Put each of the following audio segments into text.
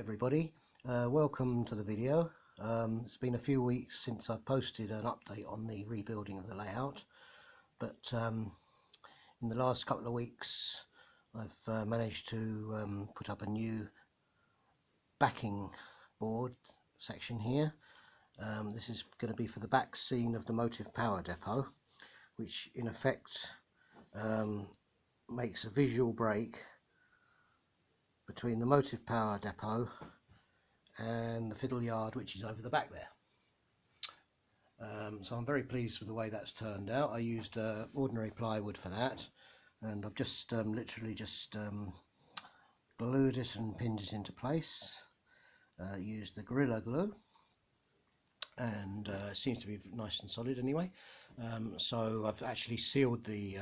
everybody, welcome to the video. It's been a few weeks since I've posted an update on the rebuilding of the layout, but in the last couple of weeks I've managed to put up a new backing board section here. This is going to be for the back scene of the motive power depot, which in effect makes a visual break between the motive power depot and the fiddle yard, which is over the back there. So I'm very pleased with the way that's turned out. I used ordinary plywood for that, and I've just literally just glued it and pinned it into place. Used the Gorilla Glue, and it seems to be nice and solid anyway. So I've actually sealed the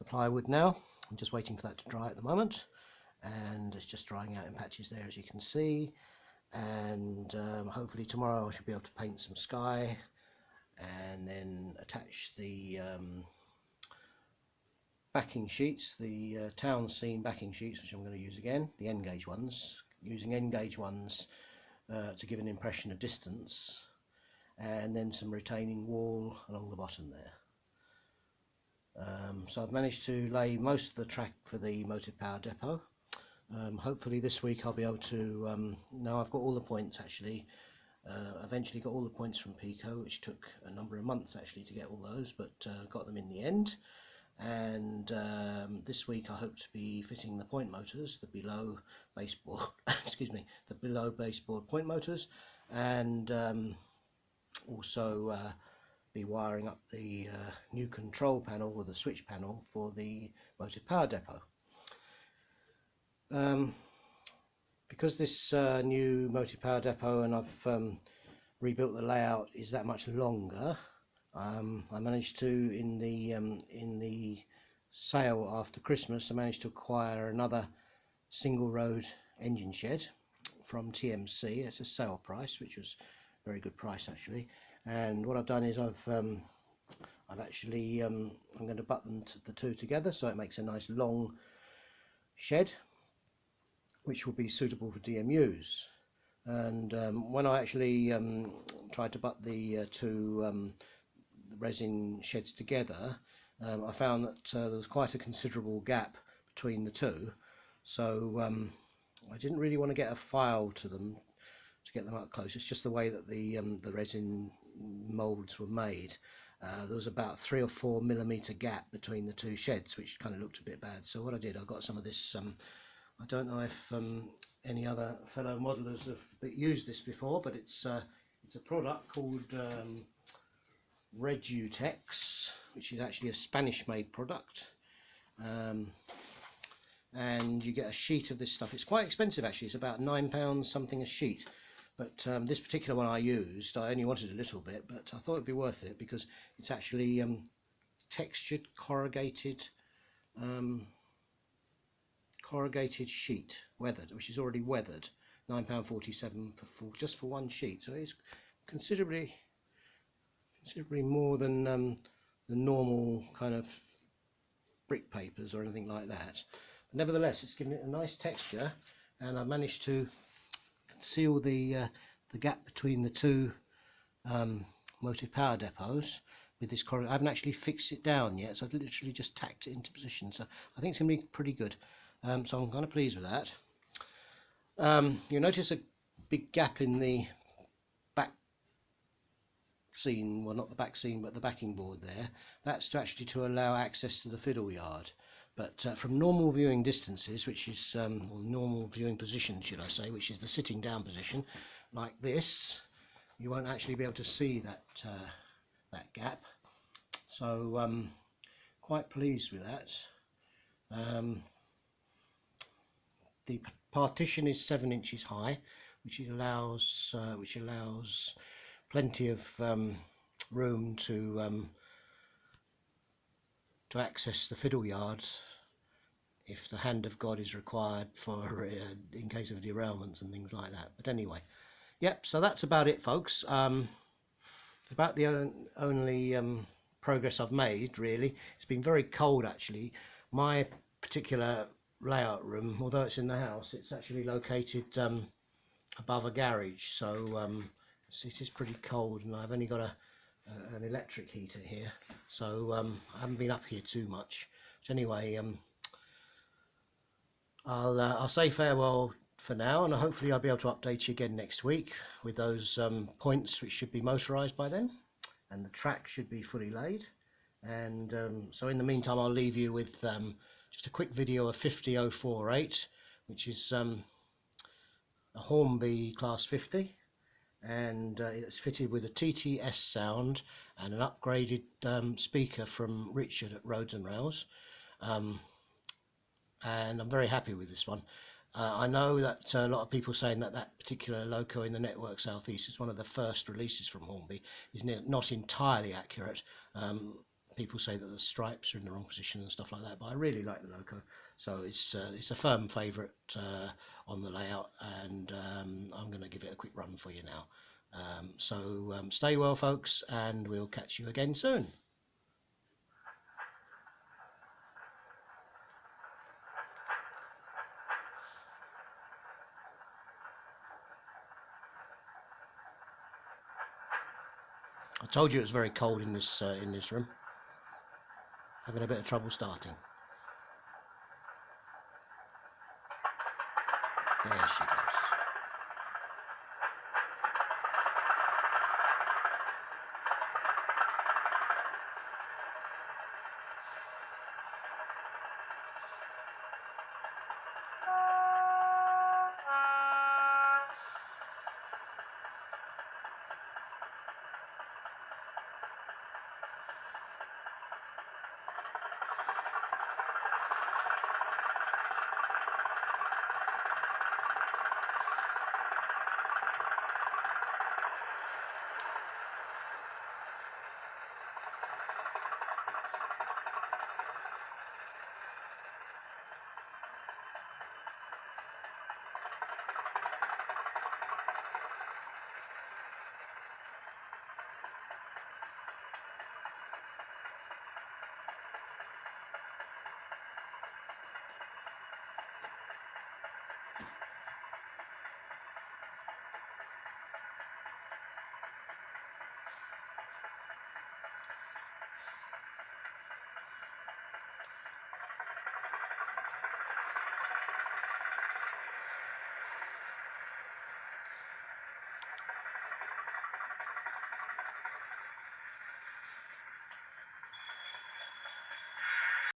plywood now. I'm just waiting for that to dry at the moment, and it's just drying out in patches there, as you can see. And hopefully tomorrow I should be able to paint some sky and then attach the backing sheets, the town scene backing sheets, which I'm going to use again, the N-gauge ones, using N-gauge ones to give an impression of distance, and then some retaining wall along the bottom there. So I've managed to lay most of the track for the motive power depot. Hopefully this week I'll be able to, now I've got all the points actually, eventually got all the points from Pico, which took a number of months actually to get all those, but got them in the end. And this week I hope to be fitting the point motors, the below baseboard, excuse me, the below baseboard point motors, and also be wiring up the new control panel or the switch panel for the motive power depot. Because this new motive power depot, and I've rebuilt the layout, is that much longer, I managed to, in the sale after Christmas, I managed to acquire another single road engine shed from TMC at a sale price, which was a very good price actually. And what I've done is I've actually I'm going to button the two together so it makes a nice long shed, which will be suitable for DMUs. And when I actually tried to butt the two resin sheds together, I found that there was quite a considerable gap between the two, so I didn't really want to get a file to them to get them up close. It's just the way that the resin moulds were made. There was about 3 or 4 millimeter gap between the two sheds, which kind of looked a bit bad. So what I did, I got some of this, I don't know if any other fellow modelers have used this before, but it's a product called Redutex, which is actually a Spanish made product, and you get a sheet of this stuff. It's quite expensive actually, it's about £9 something a sheet, but this particular one I used, I only wanted a little bit, but I thought it'd be worth it because it's actually textured corrugated sheet, weathered, which is already weathered. £9.47 just for one sheet, so it's considerably more than the normal kind of brick papers or anything like that. But nevertheless, it's given it a nice texture, and I've managed to conceal the gap between the two motive power depots with this corrugate. I haven't actually fixed it down yet, so I've literally just tacked it into position, so I think it's going to be pretty good. So I'm kind of pleased with that. You'll notice a big gap in the back scene, well, not the back scene but the backing board there. That's to allow access to the fiddle yard, but from normal viewing distances, which is or normal viewing position should I say, which is the sitting down position like this, you won't actually be able to see that that gap. So quite pleased with that. The partition is 7 inches high, which allows plenty of room to access the fiddle yard if the hand of God is required for in case of derailments and things like that. But anyway, yep. So that's about it, folks. About the only progress I've made really. It's been very cold actually. My particular layout room, although it's in the house, it's actually located above a garage, so it is pretty cold, and I've only got an electric heater here, so I haven't been up here too much. So anyway, I'll say farewell for now, and hopefully I'll be able to update you again next week with those points, which should be motorised by then, and the track should be fully laid. And so in the meantime, I'll leave you with just a quick video of 50048, which is a Hornby Class 50, and it's fitted with a TTS sound and an upgraded speaker from Richard at Roads and Rails. And I'm very happy with this one. I know that a lot of people saying that that particular loco in the Network Southeast is one of the first releases from Hornby is not entirely accurate. People say that the stripes are in the wrong position and stuff like that, but I really like the loco, so it's a firm favourite on the layout, and I'm going to give it a quick run for you now. So stay well, folks, and we'll catch you again soon. I told you it was very cold in this room. Having a bit of trouble starting. There she goes.